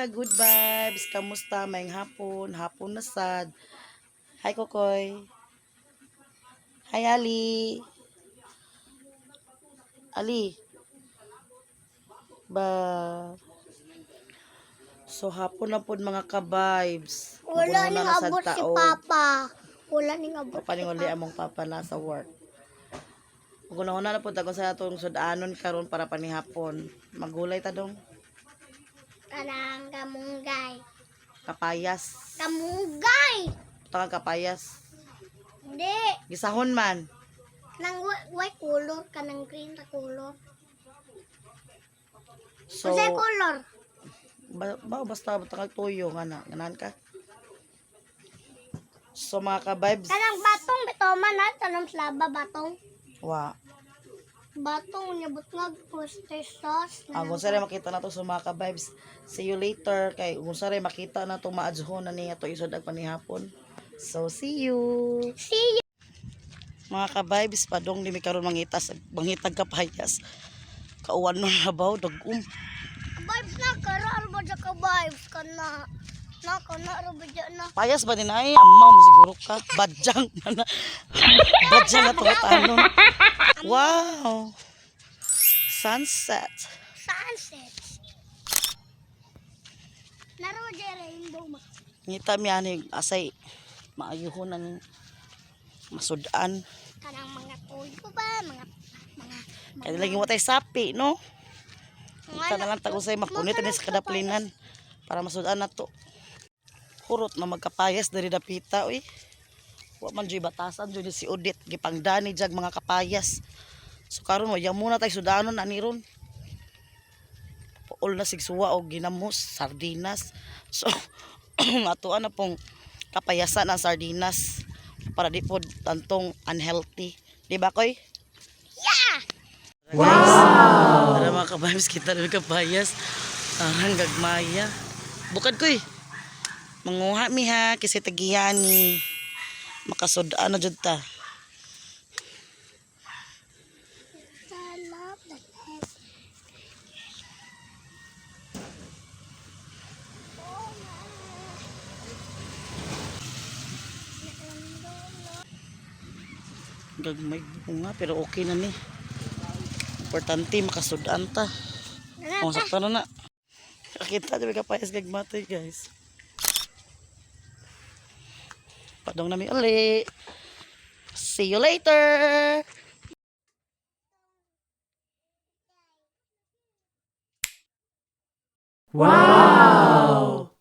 ka good vibes. Kamusta? Mayang hapon. Hapon na sad. Hi Kokoy. Hi Ali. Ali. Ba. So hapon na po mga ka-vibes. Wala Magunahon ning na sad abot si tao. Papa. Wala ning abot si Papaningon Papa. among papa na sa work. Magunahon na po ako sa atong sudanon karon para panihapon. Magulay ta dong. Kanang kamunggay. Kapayas. Kamunggay! Takang kapayas. Hindi. Gisahon man. Kanang white color. Kanang green na color. So, Kasi color. basta takang tuyo nga na. Ganan ka. So mga ka-vibes. Kanang batong bitoman na. Tanong slaba batong. Wa. Batong niyabot nga oyster sauce. Kung sari makita na to sa mga ka-vibes. See you later. Kay kung sari makita na to maadzuhon na niya to isod ag panihapon. So see you. See you. Mga ka-vibes padong limi karon mangitas mangitag kapayas. Kauwan no na baw dagum. Vibes na. Karoon mo dyan ka vibes. Kana. Na. Na. Payas ba din ay amaw mo siguro ka. Badyang na. Badyang na to tanon. Wow. Sunset. Sunset. Naro dyan rainbow ma. Ngita mi ani asay maayuhon ng masudan. Kanang mga tuyo ba? Kaya lagi mo tayo sapi, no? Ika na lang tago sa'yo mapunit na sa kadaplinan para masudan na to. Hurot na magkapayas dari dapita, uy. Wa man dyan batasan dyan si Odit. Gipangdani dyan mga kapayas. So karon mo, yan muna tayo sudanon na niron. Puol na sigsuwa o ginamos, sardinas. So, atuan na pong kapayasan ang sardinas para di po tantong unhealthy. Di ba, Koy? Yeah! Wow! Para mga kabahibs kita na kapayas. Arang gagmaya. Bukad, Koy. Manguha mi ha, kasi tagihani. Makasudaan na dyan ta. I love the head. Gagmay bunga pero okay na ni. Importante makasudaan ta. Kung sakta na na. Kakita dyan kapayas gagmatay guys. Padong namin uli. See you later. Wow!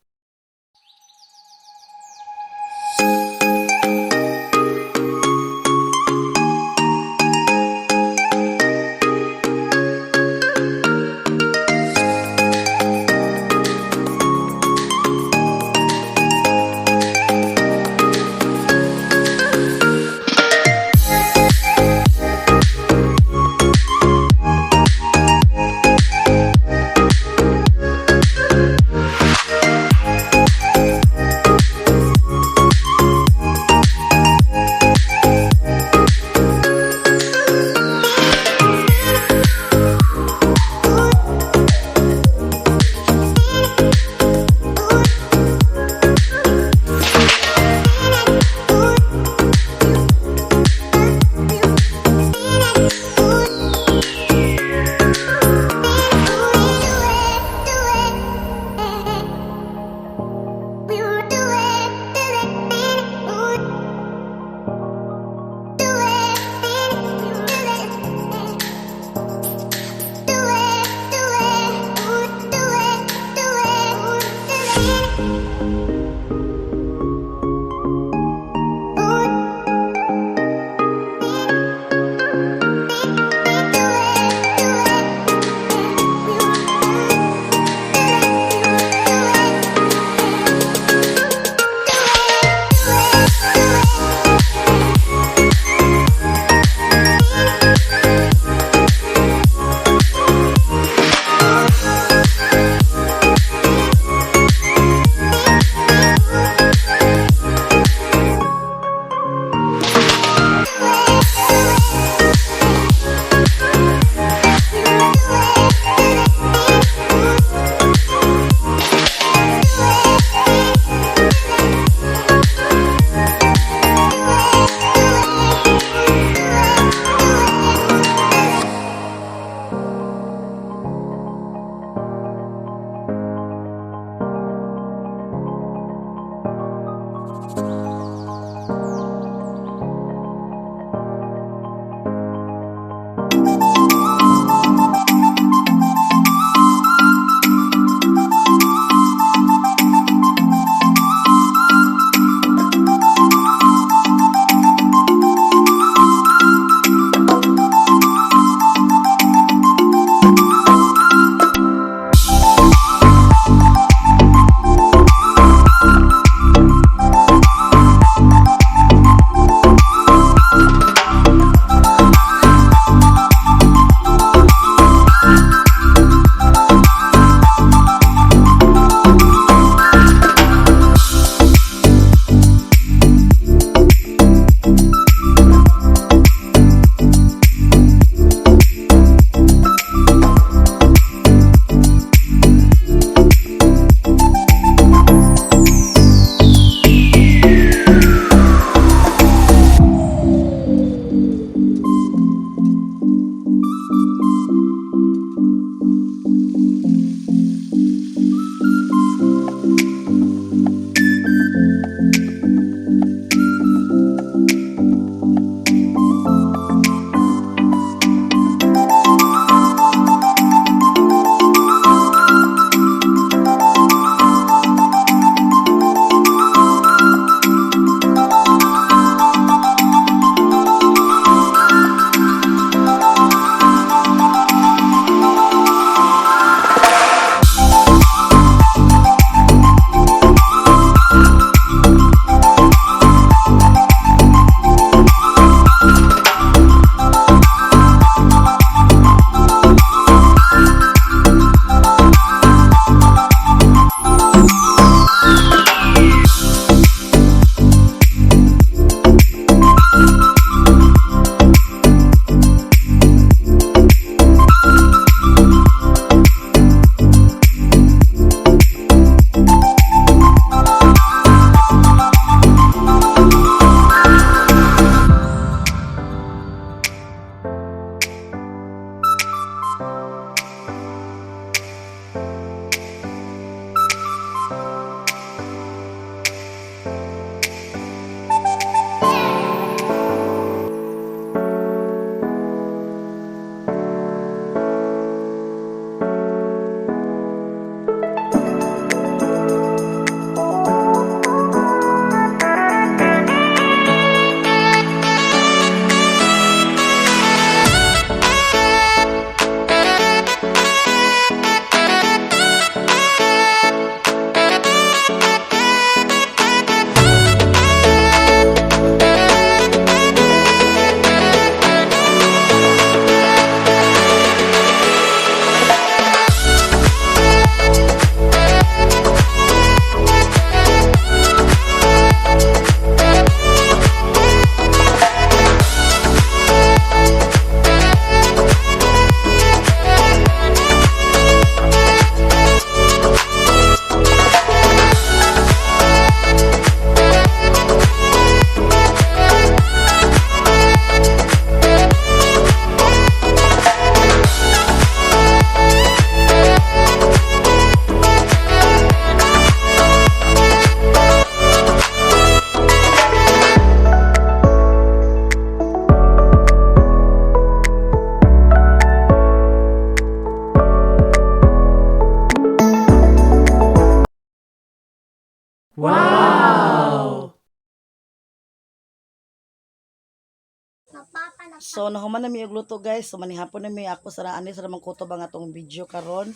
So nahuman na mi og luto guys. So manihapon na mi ako sa ani sa namang kutob ang atong video karon.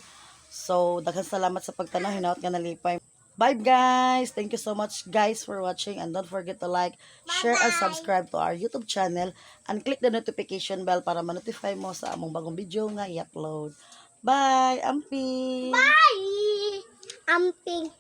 So daghang salamat sa pagtanaw, hinaot nga nalipay. Bye guys. Thank you so much guys for watching, and don't forget to like, share and subscribe to our YouTube channel and click the notification bell para ma-notify mo sa among bagong video nga i-upload. Bye, Amping. Bye! Amping.